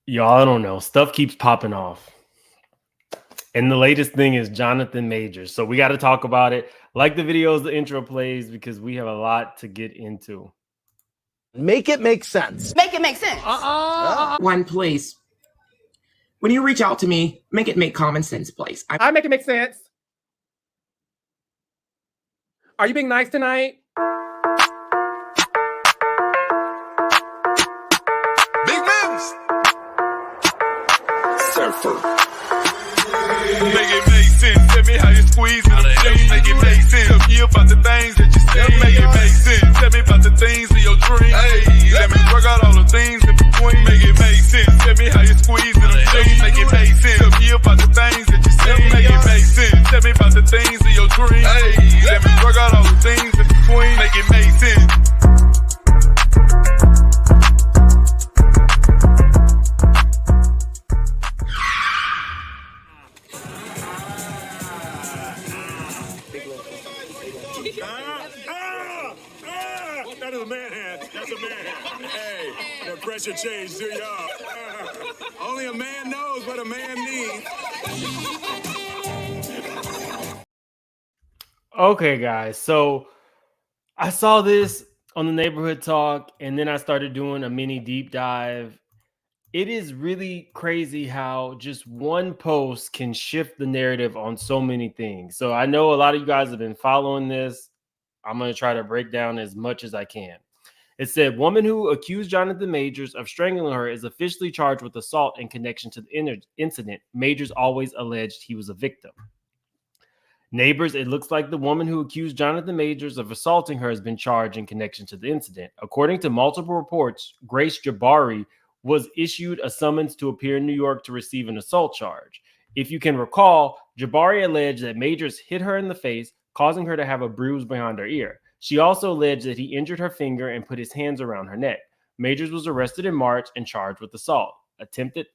Y'all, I don't know. Stuff keeps popping off. And the latest thing is Jonathan Majors. So we got to talk about it. Like the videos, the intro plays, because we have a lot to get into. Make it make sense. Make it make sense. One, please. When you reach out to me, make it make common sense, please. I make it make sense. Are you being nice tonight? Big moves. Surfer. Make it make sense. Tell me how you squeeze it. Make it make sense. Tell me about the things that you say. Make it make sense. Tell me about the things of your dreams. Hey, let me work out all the things in between. Make it make sense. Tell me how you squeeze it. Make it make sense. Tell me about the things that you say. Make it make sense. Tell me about the things of your dreams. Hey, let me work out all the things in between. Make it make sense. That is a man hand. That's a man hand. Hey, the pressure changed to y'all. Only a man knows what a man needs. Okay, guys. So I saw this on the neighborhood talk, and then I started doing a mini deep dive. It is really crazy how just one post can shift the narrative on so many things. So I know a lot of you guys have been following this. I'm going to try to break down as much as I can. It said, woman who accused Jonathan Majors of strangling her is officially charged with assault in connection to the incident. Majors always alleged he was a victim. Neighbors, it looks like the woman who accused Jonathan Majors of assaulting her has been charged in connection to the incident. According to multiple reports, Grace Jabari was issued a summons to appear in New York to receive an assault charge. If you can recall, Jabari alleged that Majors hit her in the face, causing her to have a bruise behind her ear. She also alleged that he injured her finger and put his hands around her neck. Majors was arrested in March and charged with assault, attempted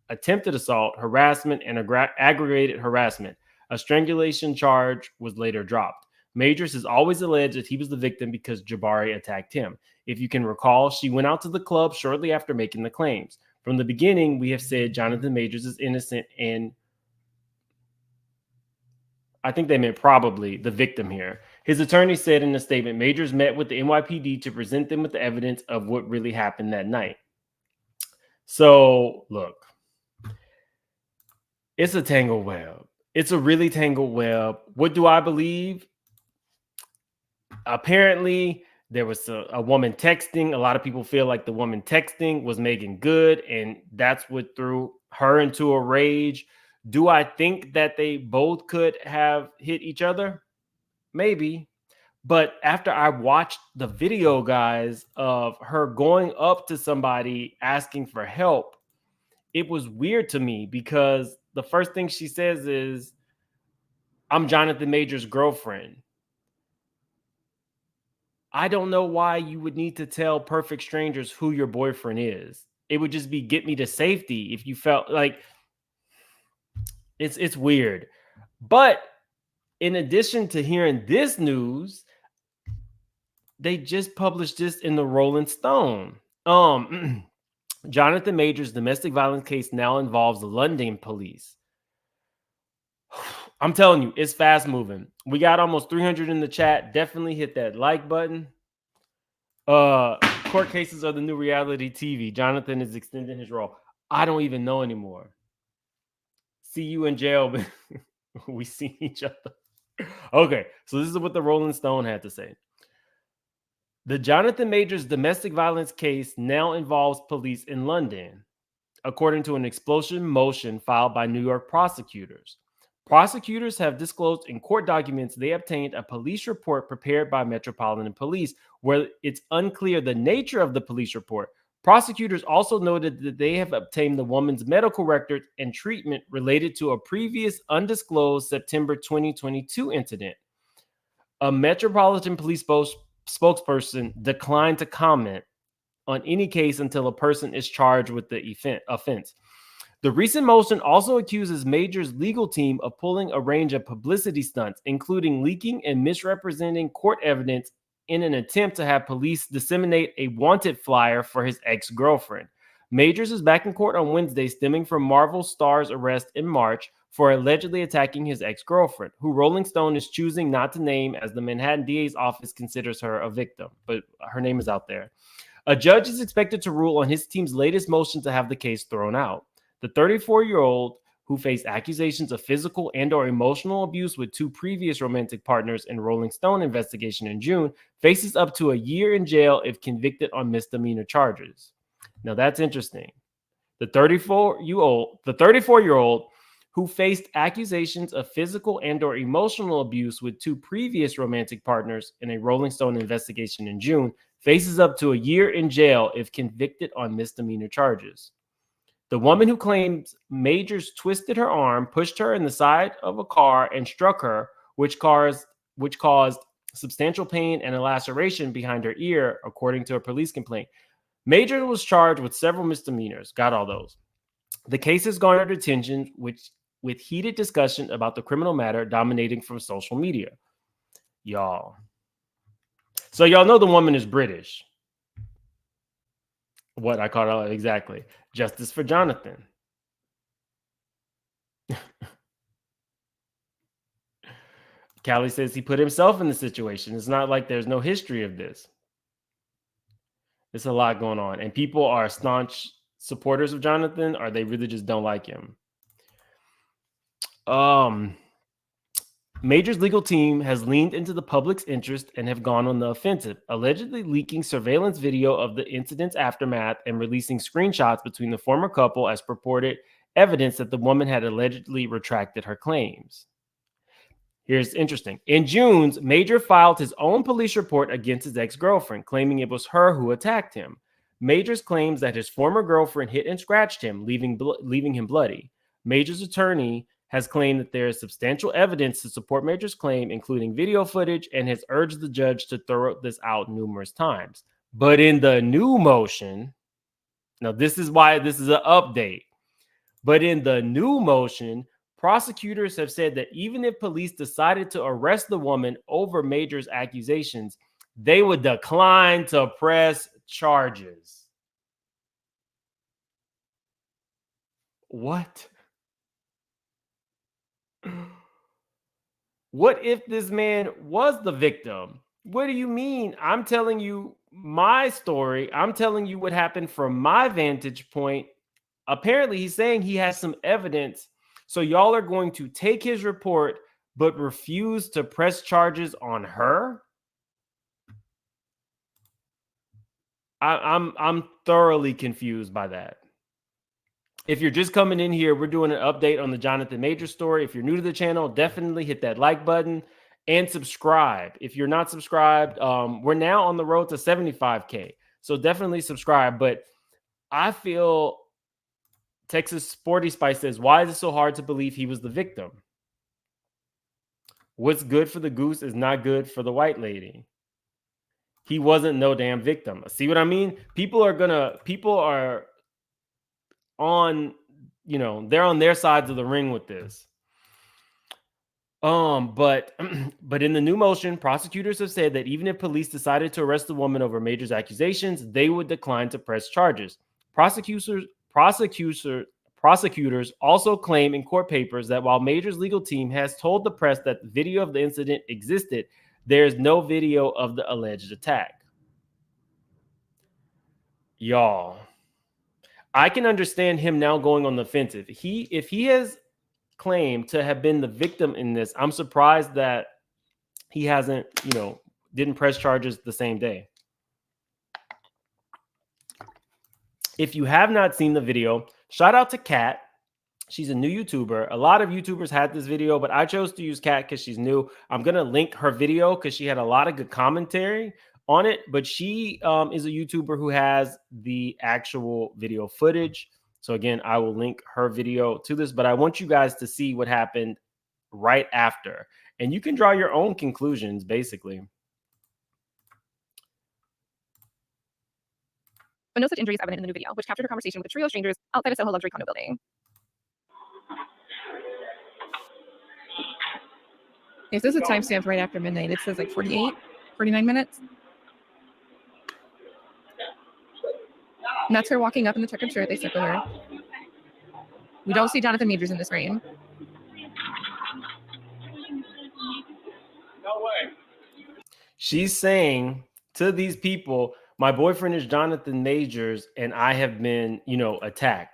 assault, harassment, and aggravated harassment. A strangulation charge was later dropped. Majors has always alleged that he was the victim because Jabari attacked him. If you can recall, she went out to the club shortly after making the claims. From the beginning, we have said Jonathan Majors is innocent and I think they meant probably the victim here. His attorney said in a statement, Majors met with the NYPD to present them with the evidence of what really happened that night. So, look, it's a tangled web. It's a really tangled web. What do I believe? Apparently, there was a woman texting. A lot of people feel like the woman texting was Meagan Good, and that's what threw her into a rage. Do I think that they both could have hit each other? Maybe. But after I watched the video, guys, of her going up to somebody asking for help, it was weird to me because the first thing she says is, I'm Jonathan Majors' girlfriend. I don't know why you would need to tell perfect strangers who your boyfriend is. It would just be get me to safety if you felt like it's weird. But in addition to hearing this news, they just published this in the Rolling Stone. Jonathan Majors' domestic violence case now involves the London police. I'm telling you, it's fast moving. We got almost 300 in the chat. Definitely hit that like button. Court cases are the new reality TV. Jonathan is extending his role. I don't even know anymore. See you in jail. We see each other. Okay, so this is what the Rolling Stone had to say. The Jonathan Majors domestic violence case now involves police in London, according to an expulsion motion filed by New York prosecutors. Prosecutors have disclosed in court documents they obtained a police report prepared by Metropolitan Police, where it's unclear the nature of the police report. Prosecutors also noted that they have obtained the woman's medical records and treatment related to a previous undisclosed September 2022 incident. A Metropolitan Police spokesperson declined to comment on any case until a person is charged with the offense. The recent motion also accuses Majors' legal team of pulling a range of publicity stunts, including leaking and misrepresenting court evidence in an attempt to have police disseminate a wanted flyer for his ex-girlfriend. Majors is back in court on Wednesday, stemming from Marvel star's arrest in March for allegedly attacking his ex-girlfriend, who Rolling Stone is choosing not to name as the Manhattan DA's office considers her a victim, but her name is out there. A judge is expected to rule on his team's latest motion to have the case thrown out. The 34-year-old, who faced accusations of physical and/or emotional abuse with 2 previous romantic partners in Rolling Stone investigation in June, faces up to a year in jail if convicted on misdemeanor charges. Now that's interesting. The 34-year-old who faced accusations of physical and/or emotional abuse with 2 previous romantic partners in a Rolling Stone investigation in June faces up to a year in jail if convicted on misdemeanor charges. The woman who claims Majors twisted her arm, pushed her in the side of a car, and struck her, which caused substantial pain and a laceration behind her ear, according to a police complaint. Majors was charged with several misdemeanors. Got all those. The case has garnered attention, with heated discussion about the criminal matter dominating from social media. Y'all. So y'all know the woman is British. What I call it exactly. Justice for Jonathan. Callie says he put himself in the situation. It's not like there's no history of this. There's a lot going on. And people are staunch supporters of Jonathan, or they really just don't like him. Major's legal team has leaned into the public's interest and have gone on the offensive, allegedly leaking surveillance video of the incident's aftermath and releasing screenshots between the former couple as purported evidence that the woman had allegedly retracted her claims. Here's interesting. In June, Major filed his own police report against his ex-girlfriend, claiming it was her who attacked him. Majors claims that his former girlfriend hit and scratched him, leaving him bloody. Major's attorney has claimed that there is substantial evidence to support Major's claim, including video footage, and has urged the judge to throw this out numerous times. But in the new motion, now this is why this is an update, but in the new motion, prosecutors have said that even if police decided to arrest the woman over Major's accusations, they would decline to press charges. What? What if this man was the victim? What do you mean? I'm telling you my story. I'm telling you what happened from my vantage point. Apparently, he's saying he has some evidence. So y'all are going to take his report, but refuse to press charges on her? I'm thoroughly confused by that. If you're just coming in here, we're doing an update on the Jonathan Majors story. If you're new to the channel, definitely hit that like button and subscribe. If you're not subscribed, we're now on the road to 75K. So definitely subscribe. But I feel Texas Sporty Spice says, why is it so hard to believe he was the victim? What's good for the goose is not good for the white lady. He wasn't no damn victim. See what I mean? People are on, they're on their sides of the ring with this. But in the new motion, prosecutors have said that even if police decided to arrest the woman over Major's accusations, they would decline to press charges. Prosecutors also claim in court papers that while Major's legal team has told the press that the video of the incident existed, there is no video of the alleged attack. Y'all, I can understand him now going on the offensive. If he has claimed to have been the victim in this, I'm surprised that he hasn't, didn't press charges the same day. If you have not seen the video, shout out to Kat. She's a new YouTuber. A lot of YouTubers had this video, but I chose to use Kat because she's new. I'm going to link her video because she had a lot of good commentary on it, but she is a YouTuber who has the actual video footage. So again, I will link her video to this, but I want you guys to see what happened right after. And you can draw your own conclusions, basically. But no such injuries evident in the new video, which captured a conversation with a trio of strangers outside a Soho luxury condo building. Yes, this is a timestamp right after midnight. It says like 49 minutes. And that's her walking up in the checkered shirt. They circle her. We don't see Jonathan Majors in this frame. She's saying to these people, my boyfriend is Jonathan Majors and I have been, attacked.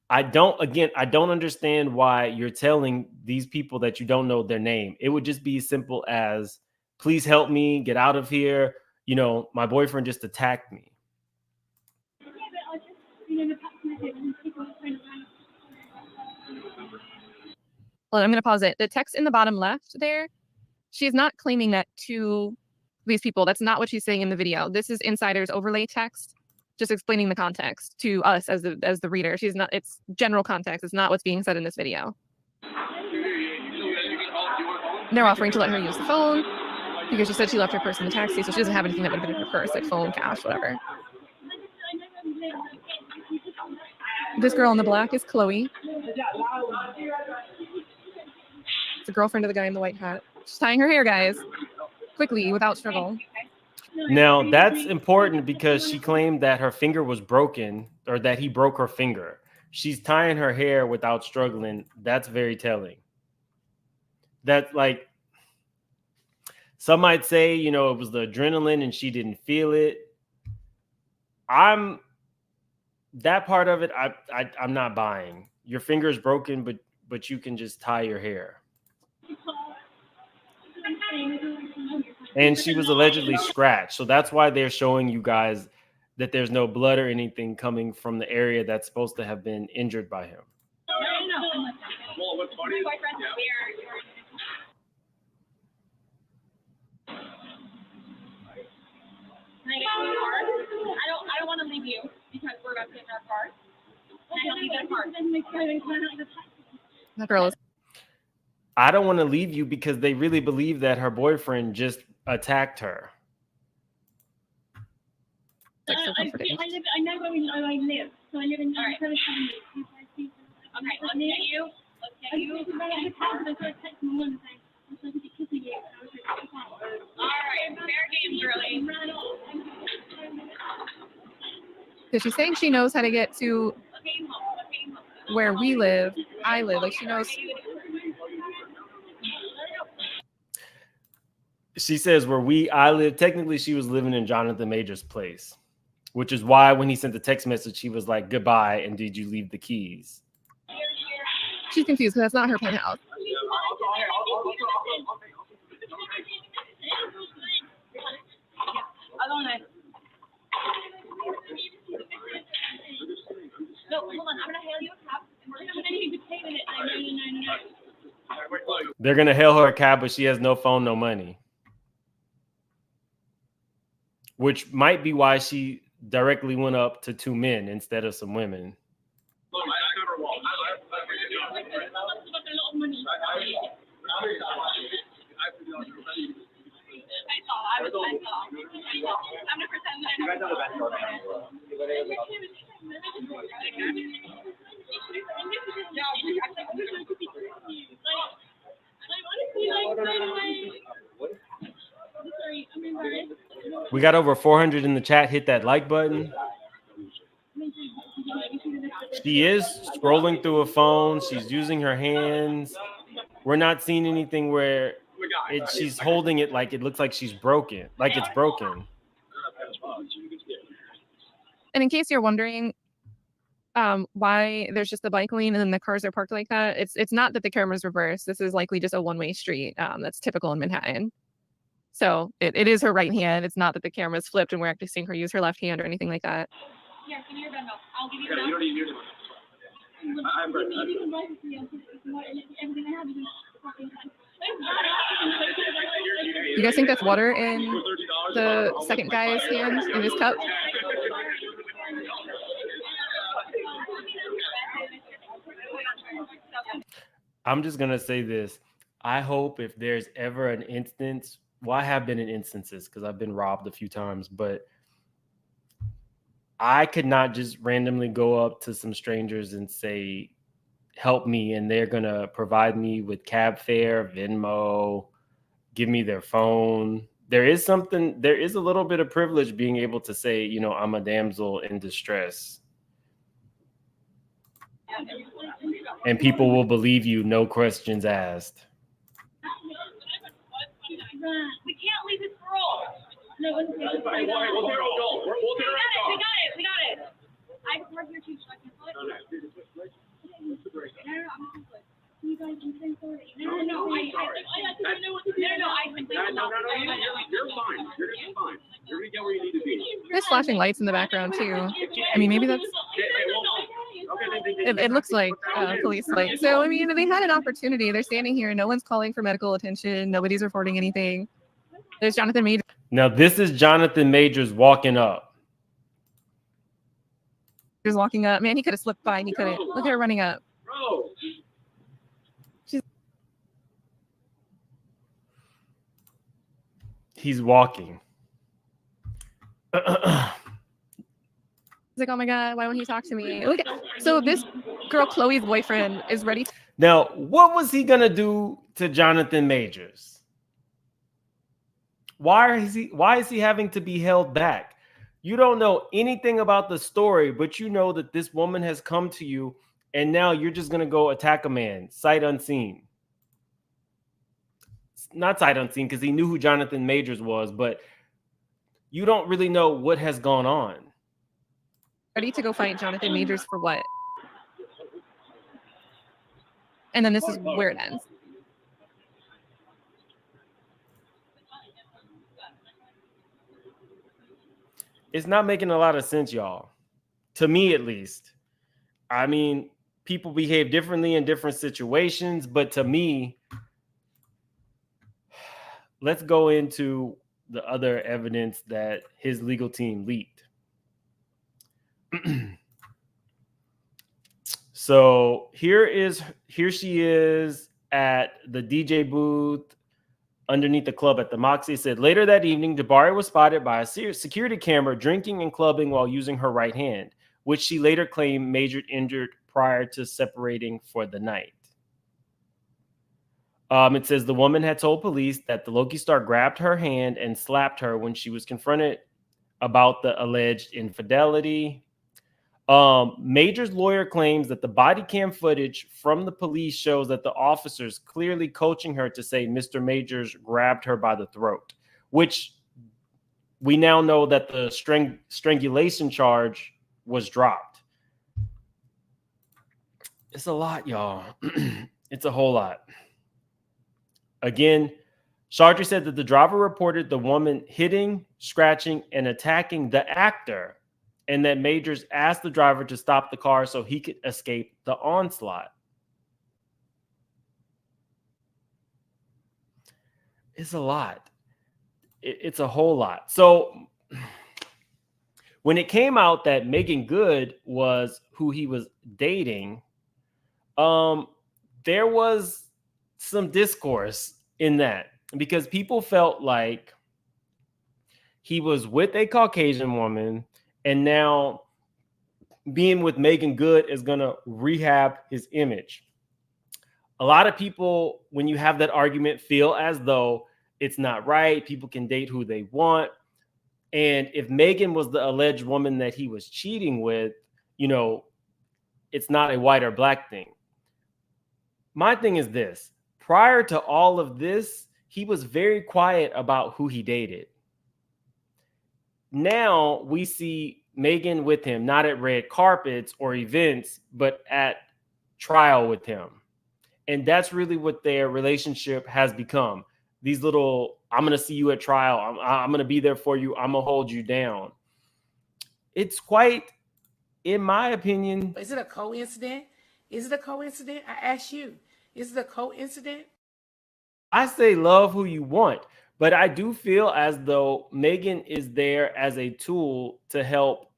I don't understand why you're telling these people that you don't know their name. It would just be as simple as, please help me get out of here. My boyfriend just attacked me. Well, I'm going to pause it. The text in the bottom left there, she is not claiming that to these people. That's not what she's saying in the video. This is insider's overlay text, just explaining the context to us as the reader. She's not. It's general context. It's not what's being said in this video. And they're offering to let her use the phone because she said she left her purse in the taxi, so she doesn't have anything that would have been in her purse, like phone, cash, whatever. This girl in the black is Chloe. It's the girlfriend of the guy in the white hat. She's tying her hair, guys, quickly, without struggle. Now, that's important because she claimed that her finger was broken or that he broke her finger. She's tying her hair without struggling. That's very telling. That's like, some might say, it was the adrenaline and she didn't feel it. That part of it, I'm not buying. Your finger is broken, but you can just tie your hair. And she was allegedly scratched. So that's why they're showing you guys that there's no blood or anything coming from the area that's supposed to have been injured by him. I don't want to leave you because we're about to get in our car. Can I help you get a car? That girl is. I don't want to leave you because they really believe that her boyfriend just attacked her. I know where I live. So I live in Okay, let's get you. All right, fair game, girlie. So she's saying she knows how to get to where we live. I live. Like she knows. She says I live. Technically, she was living in Jonathan Major's place, which is why when he sent the text message, he was like, goodbye. And did you leave the keys? She's confused because that's not her penthouse. No, hold on. I'm going to hail you a cab. They're going to hail her a cab, but she has no phone, no money. Which might be why she directly went up to two men instead of some women. We got over 400 in the chat. Hit that like button. She is scrolling through a phone. She's using her hands. We're not seeing anything where she's holding it like it looks like she's broken, like it's broken. And in case you're wondering why there's just the bike lane and then the cars are parked like that, it's not that the camera's reversed. This is likely just a one-way street. That's typical in Manhattan. So it is her right hand. It's not that the camera's flipped and we're actually seeing her use her left hand or anything like that. Here, give me your Venmo. I'll give you You don't need your You guys think that's water in the second guy's hand in his cup? I'm just going to say this. I hope if there's ever an instance, well, I have been in instances because I've been robbed a few times, but I could not just randomly go up to some strangers and say, help me, and they're going to provide me with cab fare, Venmo, give me their phone. there is a little bit of privilege being able to say, you know, I'm a damsel in distress. And people will believe you, no questions asked. We can't leave this girl. No, we got it. We got it. I work here too, so I can put it. No, I'm not good. You guys can say sorry. No. You're fine. You're just fine. You're gonna get where you need to be. There's flashing lights in the background too. I mean, maybe that's. It looks like police lights. So I mean, they had an opportunity. They're standing here. No one's calling for medical attention. Nobody's reporting anything. There's Jonathan Majors. Now this is Jonathan Majors walking up. He's walking up. Man, he could have slipped by and he couldn't. Look at her running up. Bro. He's walking. He's like, oh my God, why won't he talk to me? Look at, so this girl, Chloe's boyfriend, is ready. Now, what was he gonna do to Jonathan Majors? Why is he having to be held back? You don't know anything about the story, but you know that this woman has come to you, and now you're just gonna go attack a man, sight unseen. Not sight unseen, because he knew who Jonathan Majors was, but you don't really know what has gone on. Ready to go fight Jonathan Majors for what? And then this is where it ends. It's not making a lot of sense, y'all. To me, at least. I mean, people behave differently in different situations, but to me, let's go into the other evidence that his legal team leaked. So here she is at the DJ booth underneath the club at the Moxie. It said later that evening, Jabari was spotted by a security camera drinking and clubbing while using her right hand, which she later claimed Major injured prior to separating for the night. It says the woman had told police that the Loki star grabbed her hand and slapped her when she was confronted about the alleged infidelity. Major's lawyer claims that the body cam footage from the police shows that the officers clearly coaching her to say Mr. Majors grabbed her by the throat, which we now know that the strangulation charge was dropped. It's a lot, y'all. It's a whole lot. Again, Chaudhry said that the driver reported the woman hitting, scratching, and attacking the actor, and that Majors asked the driver to stop the car so he could escape the onslaught. It's a lot. It's a whole lot. So when it came out that Meagan Good was who he was dating, there was some discourse in that because people felt like he was with a Caucasian woman, and now being with Meagan Good is going to rehab his image. A lot of people, when you have that argument, feel as though it's not right. People can date who they want. And if Meagan was the alleged woman that he was cheating with, you know, it's not a white or black thing. My thing is this. Prior to all of this, he was very quiet about who he dated. Now we see Meagan with him, not at red carpets or events, but at trial with him. And that's really what their relationship has become. These little, I'm going to see you at trial. I'm going to be there for you. I'm going to hold you down. It's quite, in my opinion. Is it a coincidence? Is it a coincidence? I ask you. Is it a coincidence? I say love who you want, but I do feel as though Meagan is there as a tool to help.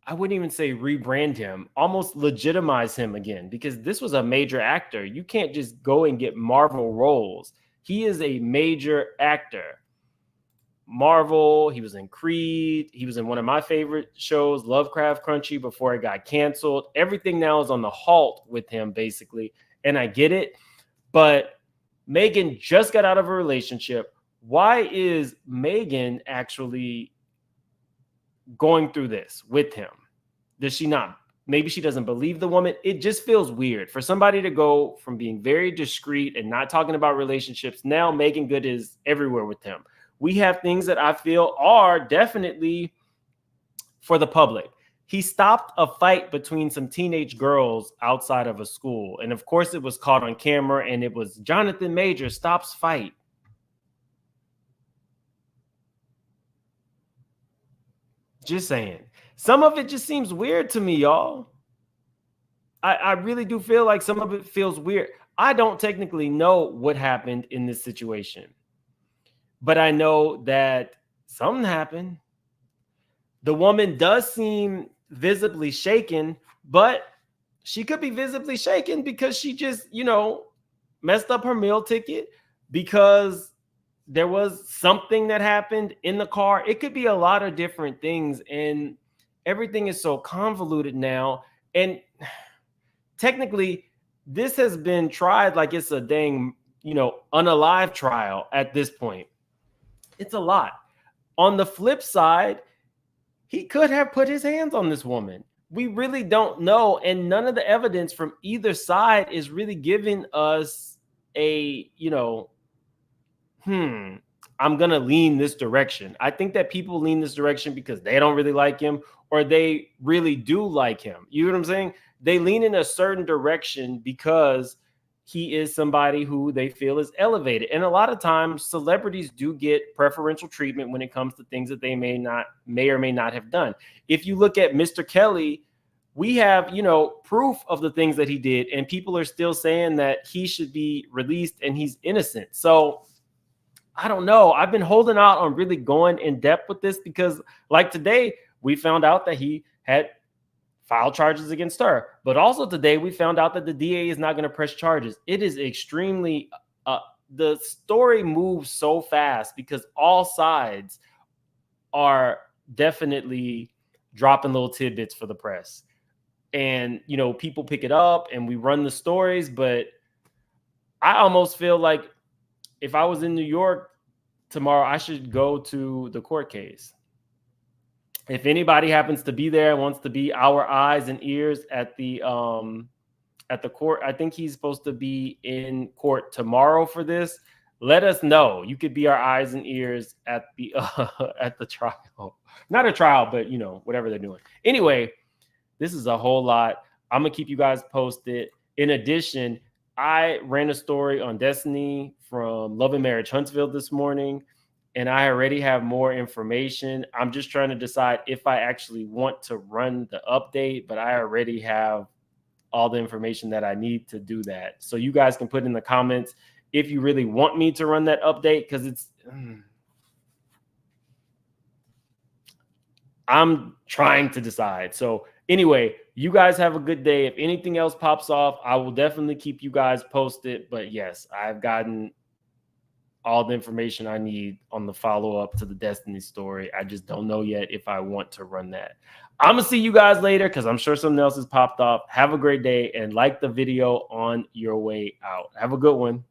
I wouldn't even say rebrand him, almost legitimize him again, because this was a major actor. You can't just go and get Marvel roles. He is a major actor. Marvel, he was in Creed. He was in one of my favorite shows, Lovecraft Country, before it got canceled. Everything now is on the halt with him, basically. And I get it, but Meagan just got out of a relationship, why is Meagan actually going through this with him? Does she not? Maybe she doesn't believe the woman. It just feels weird for somebody to go from being very discreet and not talking about relationships. Now Meagan Good is everywhere with him. We have things that I feel are definitely for the public. He stopped a fight between some teenage girls outside of a school. And of course it was caught on camera, and it was Jonathan Major stops fight. Just saying. Some of it just seems weird to me, y'all. I really do feel like some of it feels weird. I don't technically know what happened in this situation, but I know that something happened. The woman does seem visibly shaken, but she could be visibly shaken because she just, messed up her meal ticket, because there was something that happened in the car. It could be a lot of different things, and everything is so convoluted now. And technically, this has been tried like it's a dang, unalive trial at this point. It's a lot. On the flip side, he could have put his hands on this woman. We really don't know. And none of the evidence from either side is really giving us a, I'm going to lean this direction. I think that people lean this direction because they don't really like him, or they really do like him. You know what I'm saying? They lean in a certain direction because he is somebody who they feel is elevated. And a lot of times celebrities do get preferential treatment when it comes to things that they may or may not have done. If you look at Mr. Kelly, we have, proof of the things that he did, and people are still saying that he should be released and he's innocent. So I don't know. I've been holding out on really going in depth with this because, like today, we found out that he had filed charges against her. But also today, we found out that the DA is not going to press charges. It is extremely, the story moves so fast because all sides are definitely dropping little tidbits for the press. And, people pick it up and we run the stories. But I almost feel like if I was in New York tomorrow, I should go to the court case. If anybody happens to be there and wants to be our eyes and ears at the court, I think he's supposed to be in court tomorrow for this. Let us know. You could be our eyes and ears at the trial. Not a trial, but whatever they're doing. Anyway, this is a whole lot. I'm gonna keep you guys posted. In addition, I ran a story on Destiny from Love and Marriage Huntsville this morning, and I already have more information. I'm just trying to decide if I actually want to run the update, but I already have all the information that I need to do that. So you guys can put in the comments if you really want me to run that update, because I'm trying to decide. So anyway, you guys have a good day. If anything else pops off, I will definitely keep you guys posted. But yes, I've gotten all the information I need on the follow-up to the Destiny story. I just don't know yet if I want to run that. I'm going to see you guys later because I'm sure something else has popped off. Have a great day and like the video on your way out. Have a good one.